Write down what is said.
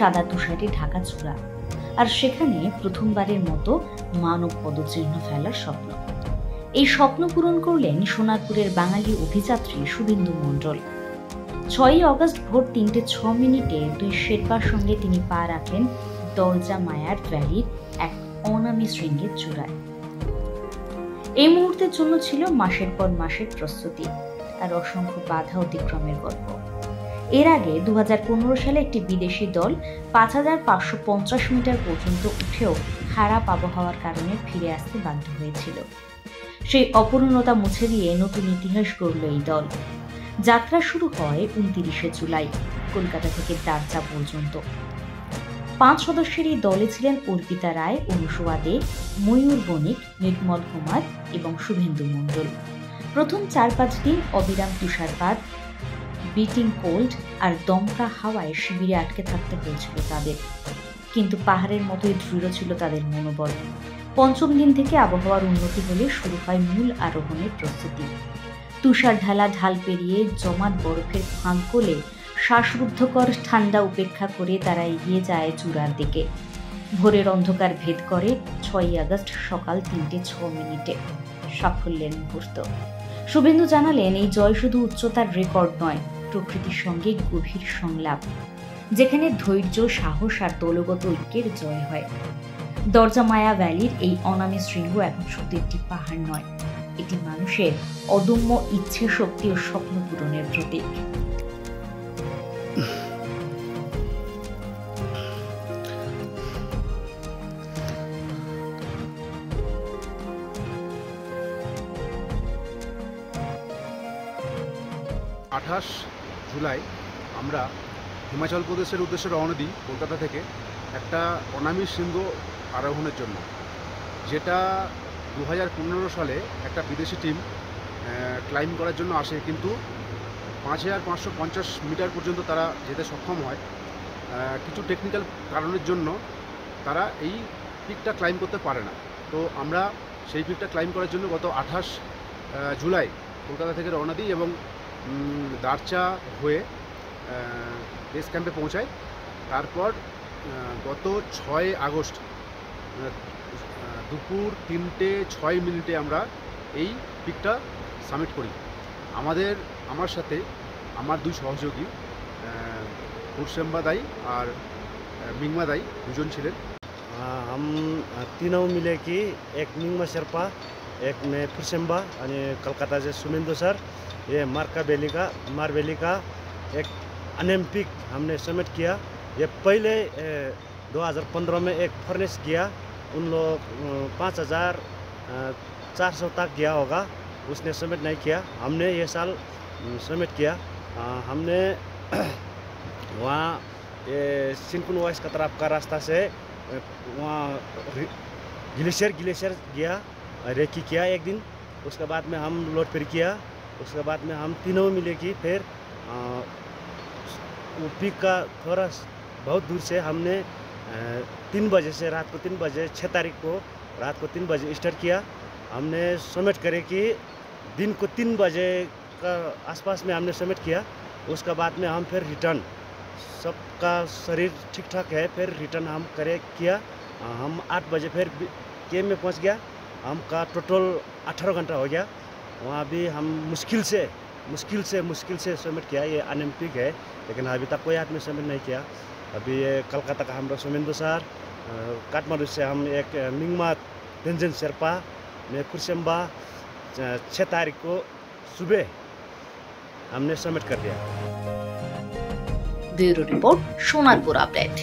কাদা তুষারে ঢাকা চূড়া, আর সেখানে প্রথমবারের মতো মানব পদচিহ্ন ফেলার স্বপ্ন। এই স্বপ্ন পূরণ করলেন সোনারপুরের বাঙালি অভিযাত্রী শুভেন্দু মণ্ডল। 6ই অগস্ট ভোর 3:06 2 শেরপার সঙ্গে তিনি পা রাখলেন দরজা মায়ার ভ্যালির এক অনামী শৃঙ্গের চূড়ায়। এই মুহূর্তের জন্য ছিল মাসের পর মাসের প্রস্তুতি আর অসংখ্য বাধা অতিক্রমের গল্প। এর আগে 2015 সালে একটি বিদেশি দল 5550 মিটার পর্যন্ত উঠেও খারাপ আবহাওয়ার কারণে ফিরে আসতে বাধ্য হয়েছিল। সেই অপূর্ণতা মুছে দিয়ে নতুন ইতিহাস গড়ল এই দল। যাত্রা শুরু হয় 29শে জুলাই কলকাতা থেকে দারচা পর্যন্ত। 5 সদস্যের এই দলে ছিলেন অর্পিতা রায়, অনুসুয়া দে, ময়ূর বণিক, নির্মল কুমার এবং শুভেন্দু মণ্ডল। প্রথম 4-5 দিন অবিরাম তুষারপাত, বিটিং কোল্ড আর দমকা হাওয়ায় শিবিরে আটকে থাকতে হয়েছিল তাদের, কিন্তু পাহাড়ের মতোই দৃঢ় ছিল তাদের মনোবল। 5ম দিন থেকে আবহাওয়ার উন্নতি হলে শুরু হয় মূল আরোহণের প্রস্তুতি। তুষার ঢালা ঢাল পেরিয়ে জমাট বরফের ফাঁক গলে শ্বাসরুদ্ধকর ঠান্ডা উপেক্ষা করে তারা এগিয়ে যায় চূড়ার দিকে। ভোরের অন্ধকার ভেদ করে 6ই আগস্ট সকাল 3:06 সাফল্যের মুহূর্ত। শুভেন্দু জানালেন, এই জয় শুধু উচ্চতার রেকর্ড নয়, প্রকৃতির সঙ্গে গভীর সংলাপ, যেখানে ধৈর্য, সাহস আর দলগত ঐক্যের জয় হয়। দরজা মায়া ভ্যালির এই অনামী শৃঙ্গ এখন শুধু একটি পাহাড় নয়, এটি মানুষের অদম্য ইচ্ছে শক্তি ও স্বপ্ন পূরণের প্রতীক। আঠাশ জুলাই আমরা হিমাচল প্রদেশের উদ্দেশ্যে রওনা দিই কলকাতা থেকে একটা অনামী শৃঙ্গ আরোহণের জন্য, যেটা 2015 সালে একটা বিদেশি টিম ক্লাইম্ব করার জন্য আসে, কিন্তু 5550 মিটার পর্যন্ত তারা যেতে সক্ষম হয়। কিছু টেকনিক্যাল কারণের জন্য তারা এই পিকটা ক্লাইম্ব করতে পারে না। তো আমরা সেই পিকটা ক্লাইম্ব করার জন্য গত 28 জুলাই কলকাতা থেকে রওনা দিই এবং দারচা হয়ে বেস ক্যাম্পে পৌঁছাই। তারপর গত 6 আগস্ট দুপুর 3:06 আমরা এই পিকটা সামিট করি। আমার সাথে আমার 2 সহযোগী ফুরসেম্বা दाई और मिंगमा दाई दुजन छिलेन। हम तीनों मिले कि एक मिंगमा शेरपा, एक में फुरसेम्बा और कलकत्ता से शुभेंदु सर, ये मार वैली का एक ओलंपिक हमने समिट किया। ये पहले 2015 में एक फर्नेस किया, उन लोग 5400 तक गया होगा, उसने समिट नहीं किया। हमने ये साल समिट किया। हमने वहाँ ये सिंकुन वाइस का तरफ का रास्ता से वहाँ ग्लेशियर गया, रेकी किया एक दिन। उसके बाद में हम लोड फिर किया। उसके बाद में हम तीनों मिले कि फिर वो पीक का थोड़ा बहुत दूर से हमने 3 बजे से रात को 3 बजे 6 तारीख को रात को 3 बजे स्टार्ट किया। हमने समिट करे कि दिन को 3 बजे का आसपास में हमने समिट किया। उसके बाद में हम फिर रिटर्न, सबका शरीर ठीक ठाक है, फिर रिटर्न हम किया। हम 8 बजे फिर केम में पहुंच गया। हमका टोटल 18 घंटा हो गया। वहाँ भी हम मुश्किल से समिट किया। ये ओलंपिक है, लेकिन अभी तक कोई आदमी समिट नहीं किया। अभी ये कलकत्ता का हमारा शुभेंदु सर, काठमांडू से हम एक मिंगमा तेंजिन शेरपा में फुरसेम्बा 6 तारीख को सुबह हमने समिट कर दिया। Bureau report, Sonarpur update.